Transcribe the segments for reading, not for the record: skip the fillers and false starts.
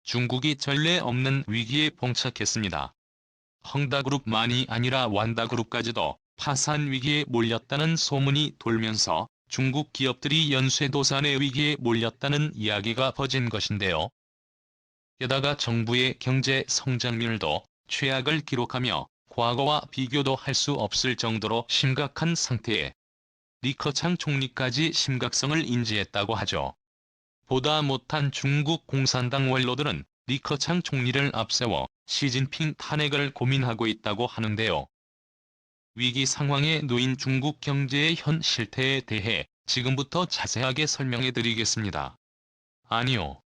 중국이 전례 없는 위기에 봉착했습니다. 헝다그룹만이 아니라 완다그룹까지도 파산 위기에 몰렸다는 소문이 돌면서 중국 기업들이 연쇄도산의 위기에 몰렸다는 이야기가 퍼진 것인데요. 게다가 정부의 경제 성장률도 최악을 기록하며 과거와 비교도 할 수 없을 정도로 심각한 상태에 리커창 총리까지 심각성을 인지했다고 하죠. 보다 못한 중국 공산당 원로들은 리커창 총리를 앞세워 시진핑 탄핵을 고민하고 있다고 하는데요. 위기 상황에 놓인 중국 경제의 현 실태에 대해 지금부터 자세하게 설명해 드리겠습니다. 아니요.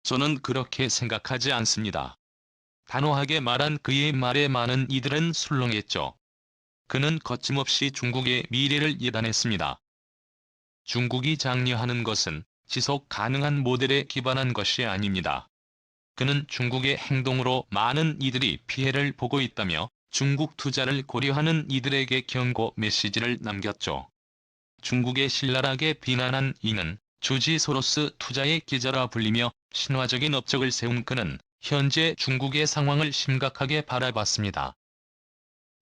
저는 그렇게 생각하지 않습니다. 단호하게 말한 그의 말에 많은 이들은 술렁했죠. 그는 거침없이 중국의 미래를 예단했습니다. 중국이 장려하는 것은 지속 가능한 모델에 기반한 것이 아닙니다. 그는 중국의 행동으로 많은 이들이 피해를 보고 있다며 중국 투자를 고려하는 이들에게 경고 메시지를 남겼죠. 중국의 신랄하게 비난한 이는 조지 소로스 투자의 기자라 불리며 신화적인 업적을 세운 그는 현재 중국의 상황을 심각하게 바라봤습니다.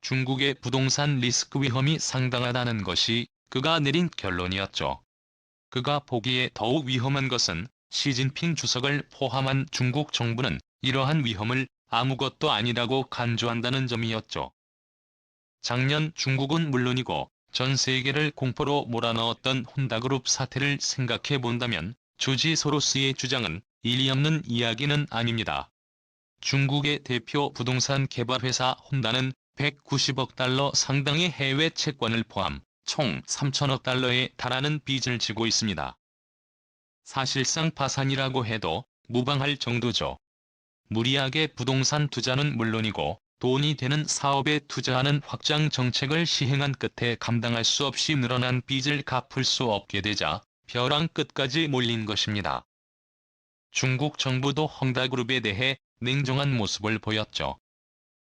중국의 부동산 리스크 위험이 상당하다는 것이 그가 내린 결론이었죠. 그가 보기에 더욱 위험한 것은 시진핑 주석을 포함한 중국 정부는 이러한 위험을 아무것도 아니라고 간주한다는 점이었죠. 작년 중국은 물론이고 전 세계를 공포로 몰아넣었던 혼다그룹 사태를 생각해 본다면 조지 소로스의 주장은 일리 없는 이야기는 아닙니다. 중국의 대표 부동산 개발회사 혼다는 190억 달러 상당의 해외 채권을 포함 총 3천억 달러에 달하는 빚을 지고 있습니다. 사실상 파산이라고 해도 무방할 정도죠. 무리하게 부동산 투자는 물론이고 돈이 되는 사업에 투자하는 확장 정책을 시행한 끝에 감당할 수 없이 늘어난 빚을 갚을 수 없게 되자 벼랑 끝까지 몰린 것입니다. 중국 정부도 헝다그룹에 대해 냉정한 모습을 보였죠.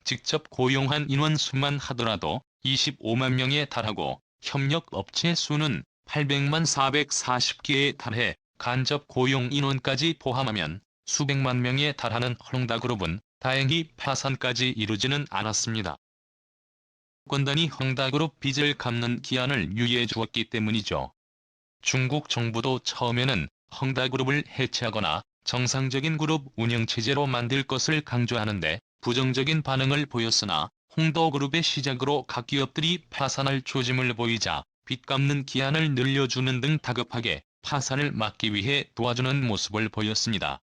직접 고용한 인원 수만 하더라도 25만 명에 달하고 협력업체 수는 800만 440개에 달해 간접 고용 인원까지 포함하면 수백만 명에 달하는 헝다그룹은 다행히 파산까지 이루지는 않았습니다. 권단이 헝다그룹 빚을 갚는 기한을 유예해 주었기 때문이죠. 중국 정부도 처음에는 헝다그룹을 해체하거나 정상적인 그룹 운영체제로 만들 것을 강조하는데 부정적인 반응을 보였으나 홍도그룹의 시작으로 각 기업들이 파산할 조짐을 보이자 빚 갚는 기한을 늘려주는 등 다급하게 파산을 막기 위해 도와주는 모습을 보였습니다.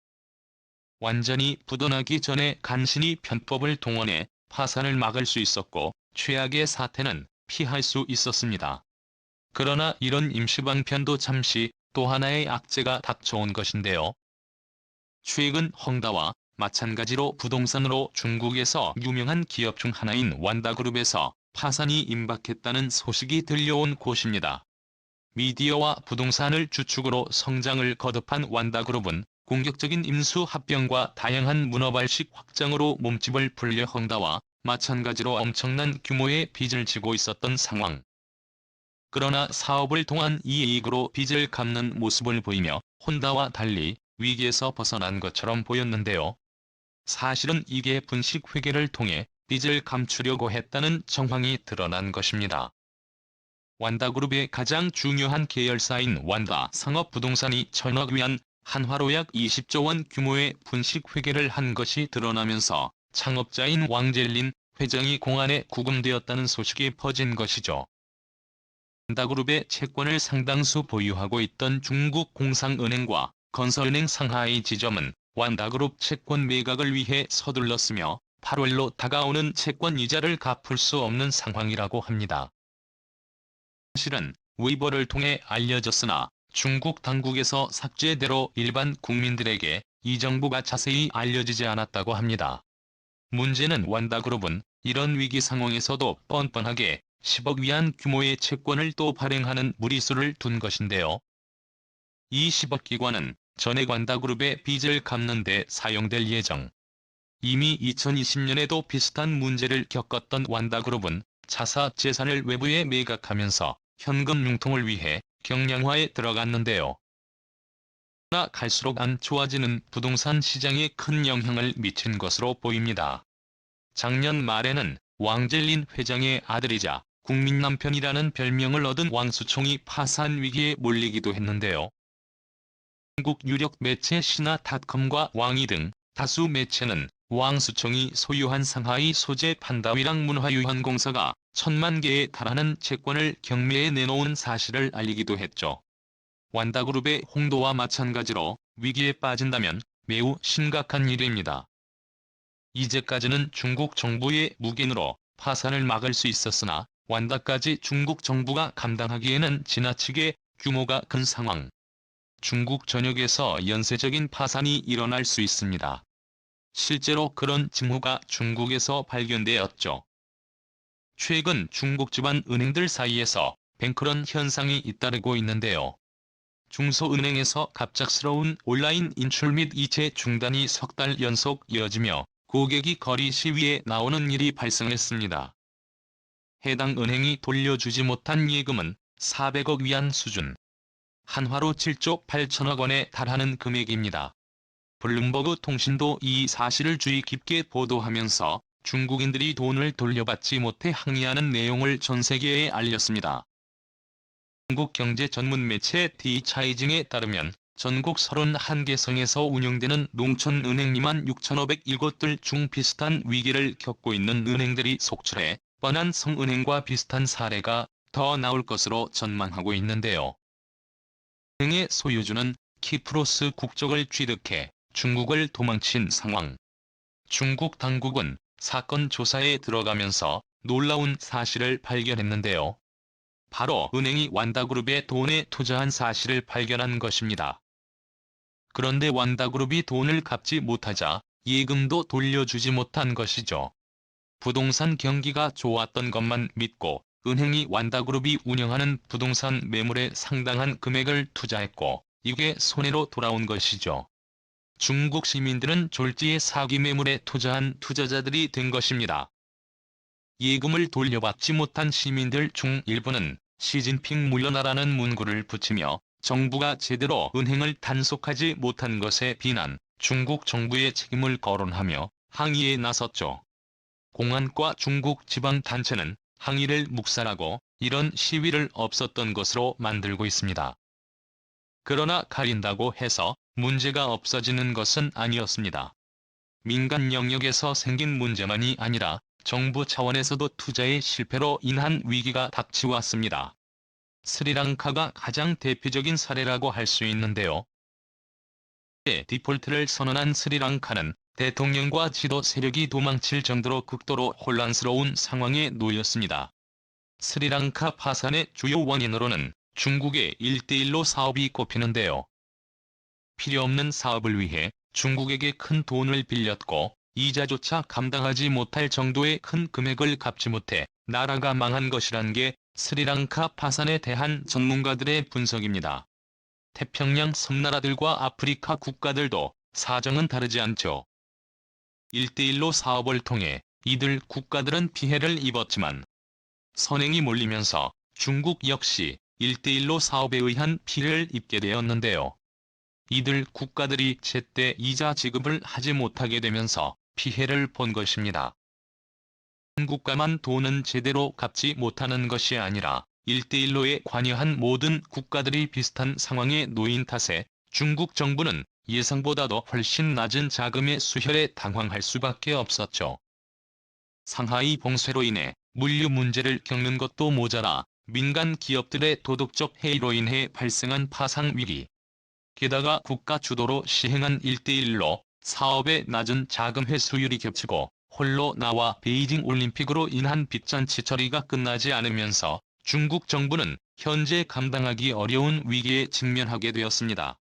완전히 부도나기 전에 간신히 편법을 동원해 파산을 막을 수 있었고 최악의 사태는 피할 수 있었습니다. 그러나 이런 임시방편도 잠시 또 하나의 악재가 닥쳐온 것인데요. 최근 헝다와 마찬가지로 부동산으로 중국에서 유명한 기업 중 하나인 완다그룹에서 파산이 임박했다는 소식이 들려온 곳입니다. 미디어와 부동산을 주축으로 성장을 거듭한 완다그룹은 공격적인 임수 합병과 다양한 문어발식 확장으로 몸집을 불려 헝다와 마찬가지로 엄청난 규모의 빚을 지고 있었던 상황. 그러나 사업을 통한 이익으로 빚을 갚는 모습을 보이며 혼다와 달리 위기에서 벗어난 것처럼 보였는데요. 사실은 이게 분식 회계를 통해 빚을 감추려고 했다는 정황이 드러난 것입니다. 완다그룹의 가장 중요한 계열사인 완다 상업부동산이 1,000억 위안 한화로 약 20조 원 규모의 분식 회계를 한 것이 드러나면서 창업자인 왕젤린 회장이 공안에 구금되었다는 소식이 퍼진 것이죠. 완다그룹의 채권을 상당수 보유하고 있던 중국 공상은행과 건설은행 상하이 지점은 완다그룹 채권 매각을 위해 서둘렀으며 8월로 다가오는 채권 이자를 갚을 수 없는 상황이라고 합니다. 사실은 웨이보를 통해 알려졌으나 중국 당국에서 삭제대로 일반 국민들에게 이 정보가 자세히 알려지지 않았다고 합니다. 문제는 완다그룹은 이런 위기 상황에서도 뻔뻔하게 10억 위안 규모의 채권을 또 발행하는 무리수를 둔 것인데요. 이 10억 기관은 전액 완다그룹의 빚을 갚는 데 사용될 예정. 이미 2020년에도 비슷한 문제를 겪었던 완다그룹은 자사 재산을 외부에 매각하면서 현금 융통을 위해 경량화에 들어갔는데요. 갈수록 안 좋아지는 부동산 시장에 큰 영향을 미친 것으로 보입니다. 작년 말에는 왕젤린 회장의 아들이자 국민 남편이라는 별명을 얻은 왕수총이 파산 위기에 몰리기도 했는데요. 한국 유력 매체 신화닷컴과 왕이 등 다수 매체는 왕수총이 소유한 상하이 소재 판다위랑 문화유한공사가 1,000만 개에 달하는 채권을 경매에 내놓은 사실을 알리기도 했죠. 완다그룹의 홍도와 마찬가지로 위기에 빠진다면 매우 심각한 일입니다. 이제까지는 중국 정부의 무기능으로 파산을 막을 수 있었으나 완다까지 중국 정부가 감당하기에는 지나치게 규모가 큰 상황. 중국 전역에서 연쇄적인 파산이 일어날 수 있습니다. 실제로 그런 징후가 중국에서 발견되었죠. 최근 중국 집안 은행들 사이에서 뱅크런 현상이 잇따르고 있는데요. 중소은행에서 갑작스러운 온라인 인출 및 이체 중단이 석 달 연속 이어지며 고객이 거리 시위에 나오는 일이 발생했습니다. 해당 은행이 돌려주지 못한 예금은 400억 위안 수준, 한화로 7조 8천억 원에 달하는 금액입니다. 블룸버그 통신도 이 사실을 주의 깊게 보도하면서 중국인들이 돈을 돌려받지 못해 항의하는 내용을 전 세계에 알렸습니다. 중국 경제 전문 매체 디차이징에 따르면 전국 31개 성에서 운영되는 농촌은행 26,507곳들 중 비슷한 위기를 겪고 있는 은행들이 속출해 뻔한 성은행과 비슷한 사례가 더 나올 것으로 전망하고 있는데요. 은행의 소유주는 키프로스 국적을 취득해 중국을 도망친 상황. 중국 당국은 사건 조사에 들어가면서 놀라운 사실을 발견했는데요. 바로 은행이 완다그룹의 돈에 투자한 사실을 발견한 것입니다. 그런데 완다그룹이 돈을 갚지 못하자 예금도 돌려주지 못한 것이죠. 부동산 경기가 좋았던 것만 믿고 은행이 완다그룹이 운영하는 부동산 매물에 상당한 금액을 투자했고 이게 손해로 돌아온 것이죠. 중국 시민들은 졸지에 사기 매물에 투자한 투자자들이 된 것입니다. 예금을 돌려받지 못한 시민들 중 일부는 시진핑 물러나라는 문구를 붙이며 정부가 제대로 은행을 단속하지 못한 것에 비난, 중국 정부의 책임을 거론하며 항의에 나섰죠. 공안과 중국 지방단체는 항의를 묵살하고 이런 시위를 없었던 것으로 만들고 있습니다. 그러나 가린다고 해서 문제가 없어지는 것은 아니었습니다. 민간 영역에서 생긴 문제만이 아니라 정부 차원에서도 투자의 실패로 인한 위기가 닥치왔습니다. 스리랑카가 가장 대표적인 사례라고 할 수 있는데요. 디폴트를 선언한 스리랑카는 대통령과 지도 세력이 도망칠 정도로 극도로 혼란스러운 상황에 놓였습니다. 스리랑카 파산의 주요 원인으로는 중국의 1:1로 사업이 꼽히는데요. 필요없는 사업을 위해 중국에게 큰 돈을 빌렸고 이자조차 감당하지 못할 정도의 큰 금액을 갚지 못해 나라가 망한 것이란 게 스리랑카 파산에 대한 전문가들의 분석입니다. 태평양 섬나라들과 아프리카 국가들도 사정은 다르지 않죠. 1:1로 사업을 통해 이들 국가들은 피해를 입었지만 선행이 몰리면서 중국 역시 1:1로 사업에 의한 피해를 입게 되었는데요. 이들 국가들이 제때 이자 지급을 하지 못하게 되면서 피해를 본 것입니다. 한 국가만 돈은 제대로 갚지 못하는 것이 아니라 1:1로에 관여한 모든 국가들이 비슷한 상황에 놓인 탓에 중국 정부는 예상보다도 훨씬 낮은 자금의 수혈에 당황할 수밖에 없었죠. 상하이 봉쇄로 인해 물류 문제를 겪는 것도 모자라 민간 기업들의 도덕적 해이로 인해 발생한 파상 위기. 게다가 국가 주도로 시행한 1:1로 사업의 낮은 자금 회수율이 겹치고 홀로 나와 베이징 올림픽으로 인한 빚잔치 처리가 끝나지 않으면서 중국 정부는 현재 감당하기 어려운 위기에 직면하게 되었습니다.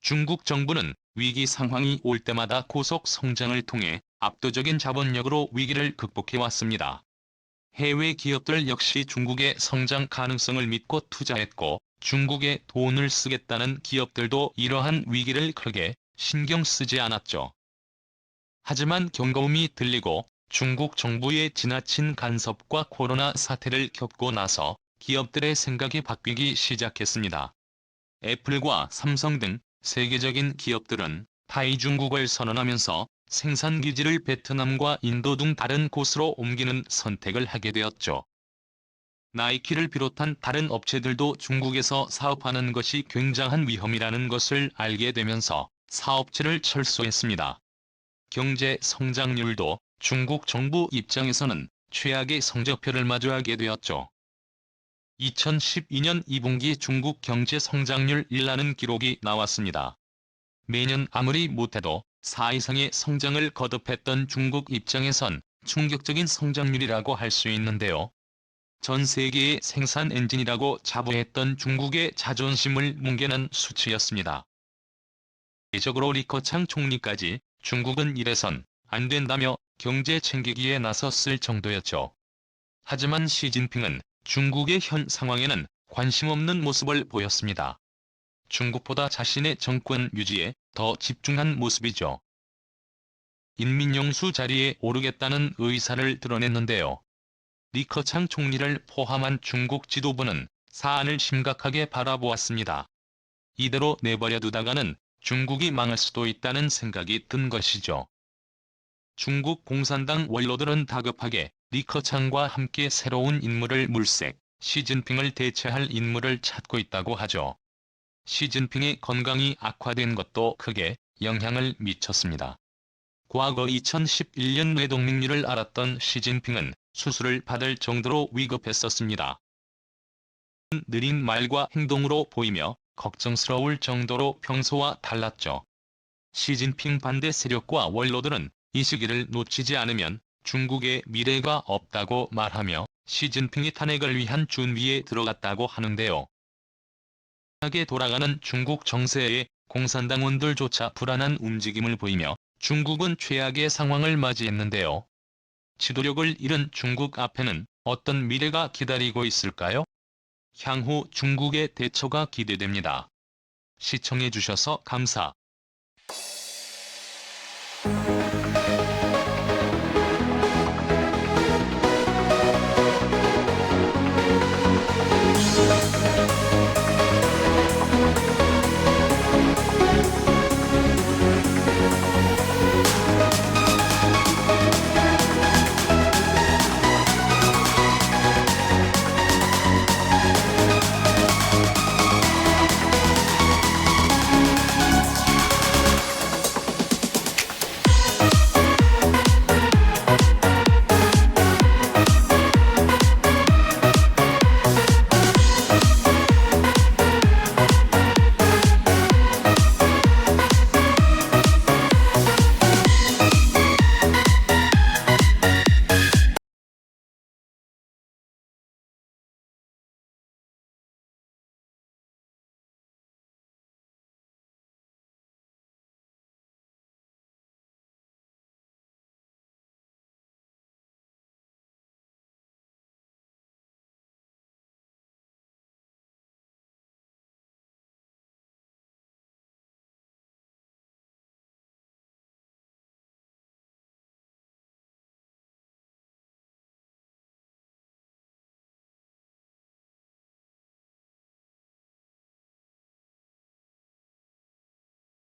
중국 정부는 위기 상황이 올 때마다 고속 성장을 통해 압도적인 자본력으로 위기를 극복해왔습니다. 해외 기업들 역시 중국의 성장 가능성을 믿고 투자했고 중국에 돈을 쓰겠다는 기업들도 이러한 위기를 크게 신경 쓰지 않았죠. 하지만 경고음이 들리고 중국 정부의 지나친 간섭과 코로나 사태를 겪고 나서 기업들의 생각이 바뀌기 시작했습니다. 애플과 삼성 등 세계적인 기업들은 타이 중국을 선언하면서 생산 기지를 베트남과 인도 등 다른 곳으로 옮기는 선택을 하게 되었죠. 나이키를 비롯한 다른 업체들도 중국에서 사업하는 것이 굉장한 위험이라는 것을 알게 되면서 사업체를 철수했습니다. 경제 성장률도 중국 정부 입장에서는 최악의 성적표를 마주하게 되었죠. 2012년 2분기 중국 경제 성장률 1라는 기록이 나왔습니다. 매년 아무리 못해도 4 이상의 성장을 거듭했던 중국 입장에선 충격적인 성장률이라고 할 수 있는데요. 전 세계의 생산 엔진이라고 자부했던 중국의 자존심을 뭉개는 수치였습니다. 대적으로 리커창 총리까지 중국은 이래선 안 된다며 경제 챙기기에 나섰을 정도였죠. 하지만 시진핑은 중국의 현 상황에는 관심 없는 모습을 보였습니다. 중국보다 자신의 정권 유지에 더 집중한 모습이죠. 인민영수 자리에 오르겠다는 의사를 드러냈는데요. 리커창 총리를 포함한 중국 지도부는 사안을 심각하게 바라보았습니다. 이대로 내버려 두다가는 중국이 망할 수도 있다는 생각이 든 것이죠. 중국 공산당 원로들은 다급하게 리커창과 함께 새로운 인물을 물색, 시진핑을 대체할 인물을 찾고 있다고 하죠. 시진핑의 건강이 악화된 것도 크게 영향을 미쳤습니다. 과거 2011년 뇌동맥류를 앓았던 시진핑은 수술을 받을 정도로 위급했었습니다. 느린 말과 행동으로 보이며 걱정스러울 정도로 평소와 달랐죠. 시진핑 반대 세력과 원로들은 이 시기를 놓치지 않으면 중국의 미래가 없다고 말하며 시진핑의 탄핵을 위한 준비에 들어갔다고 하는데요. 하게 돌아가는 중국 정세에 공산당원들조차 불안한 움직임을 보이며 중국은 최악의 상황을 맞이했는데요. 지도력을 잃은 중국 앞에는 어떤 미래가 기다리고 있을까요? 향후 중국의 대처가 기대됩니다. 시청해주셔서 감사.